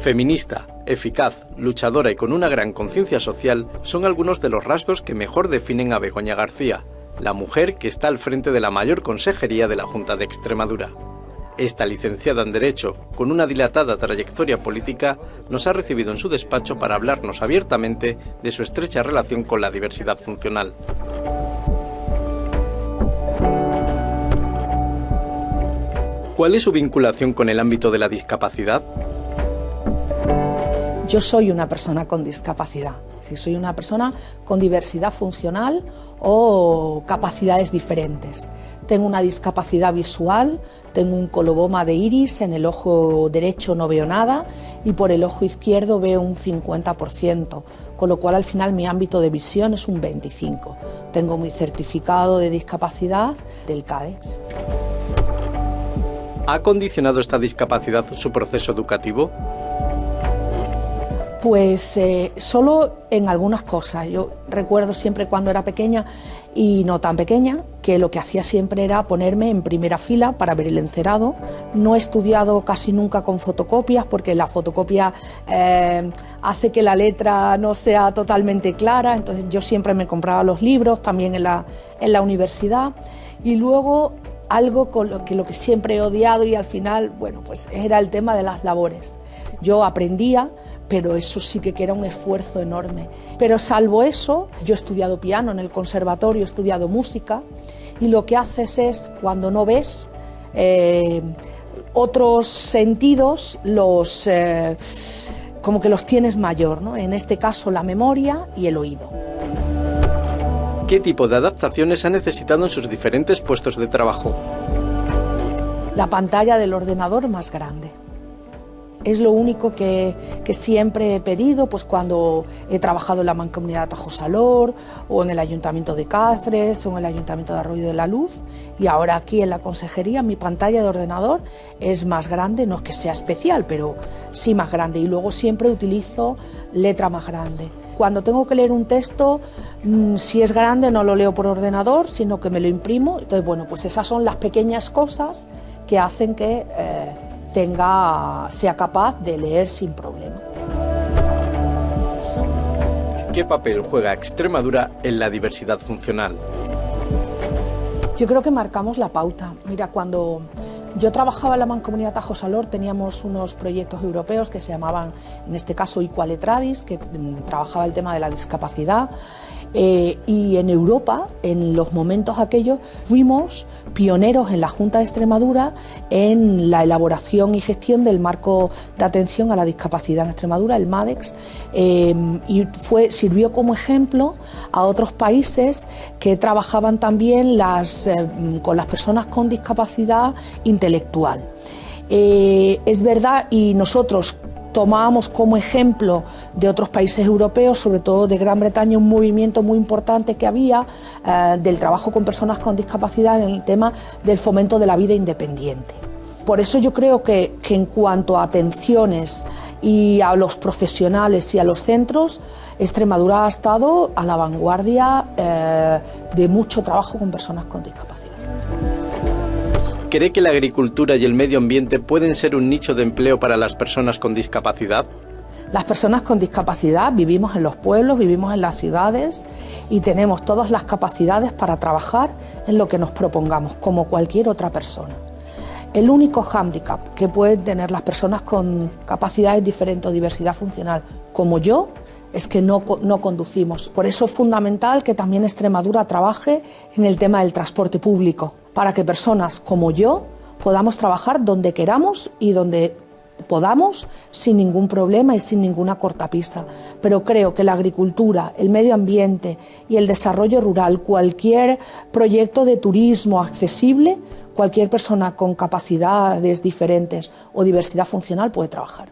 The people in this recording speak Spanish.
Feminista, eficaz, luchadora y con una gran conciencia social son algunos de los rasgos que mejor definen a Begoña García, la mujer que está al frente de la mayor consejería de la Junta de Extremadura. Esta licenciada en Derecho, con una dilatada trayectoria política, nos ha recibido en su despacho para hablarnos abiertamente de su estrecha relación con la diversidad funcional. ¿Cuál es su vinculación con el ámbito de la discapacidad? Yo soy una persona con discapacidad, soy una persona con diversidad funcional o capacidades diferentes. Tengo una discapacidad visual, tengo un coloboma de iris, en el ojo derecho no veo nada y por el ojo izquierdo veo un 50%, con lo cual al final mi ámbito de visión es un 25%. Tengo mi certificado de discapacidad del CADEX. ¿Ha condicionado esta discapacidad su proceso educativo? Pues solo en algunas cosas. Yo recuerdo siempre cuando era pequeña y no tan pequeña que lo que hacía siempre era ponerme en primera fila para ver el encerado. No he estudiado casi nunca con fotocopias porque la fotocopia hace que la letra no sea totalmente clara, entonces yo siempre me compraba los libros, también en la universidad. Y luego algo con lo que siempre he odiado y al final, bueno, pues era el tema de las labores. Yo aprendía, pero eso sí que era un esfuerzo enorme. Pero salvo eso, yo he estudiado piano en el conservatorio, he estudiado música, y lo que haces es, cuando no ves, otros sentidos como que los tienes mayor, ¿no? En este caso la memoria y el oído. ¿Qué tipo de adaptaciones ha necesitado en sus diferentes puestos de trabajo? La pantalla del ordenador más grande. Es lo único que siempre he pedido, pues cuando he trabajado en la Mancomunidad de Tajosalor, o en el Ayuntamiento de Cáceres, o en el Ayuntamiento de Arroyo de la Luz, y ahora aquí en la consejería mi pantalla de ordenador es más grande, no es que sea especial, pero sí más grande, y luego siempre utilizo letra más grande. Cuando tengo que leer un texto, si es grande no lo leo por ordenador, sino que me lo imprimo. Entonces, bueno, pues esas son las pequeñas cosas que hacen que sea capaz de leer sin problema. ¿Qué papel juega Extremadura en la diversidad funcional? Yo creo que marcamos la pauta. Mira, cuando yo trabajaba en la Mancomunidad Tajosalor teníamos unos proyectos europeos que se llamaban, en este caso, Equaletradis, que trabajaba el tema de la discapacidad. Y en Europa, en los momentos aquellos, fuimos pioneros en la Junta de Extremadura en la elaboración y gestión del marco de atención a la discapacidad en Extremadura, el MADEX, y sirvió como ejemplo a otros países que trabajaban también con las personas con discapacidad intelectual. Es verdad, y nosotros tomábamos como ejemplo de otros países europeos, sobre todo de Gran Bretaña, un movimiento muy importante que había del trabajo con personas con discapacidad en el tema del fomento de la vida independiente. Por eso yo creo que en cuanto a atenciones y a los profesionales y a los centros, Extremadura ha estado a la vanguardia de mucho trabajo con personas con discapacidad. ¿Cree que la agricultura y el medio ambiente pueden ser un nicho de empleo para las personas con discapacidad? Las personas con discapacidad vivimos en los pueblos, vivimos en las ciudades y tenemos todas las capacidades para trabajar en lo que nos propongamos, como cualquier otra persona. El único hándicap que pueden tener las personas con capacidades diferentes o diversidad funcional, como yo, es que no conducimos. Por eso es fundamental que también Extremadura trabaje en el tema del transporte público, para que personas como yo podamos trabajar donde queramos y donde podamos sin ningún problema y sin ninguna cortapisa. Pero creo que la agricultura, el medio ambiente y el desarrollo rural, cualquier proyecto de turismo accesible, cualquier persona con capacidades diferentes o diversidad funcional puede trabajar.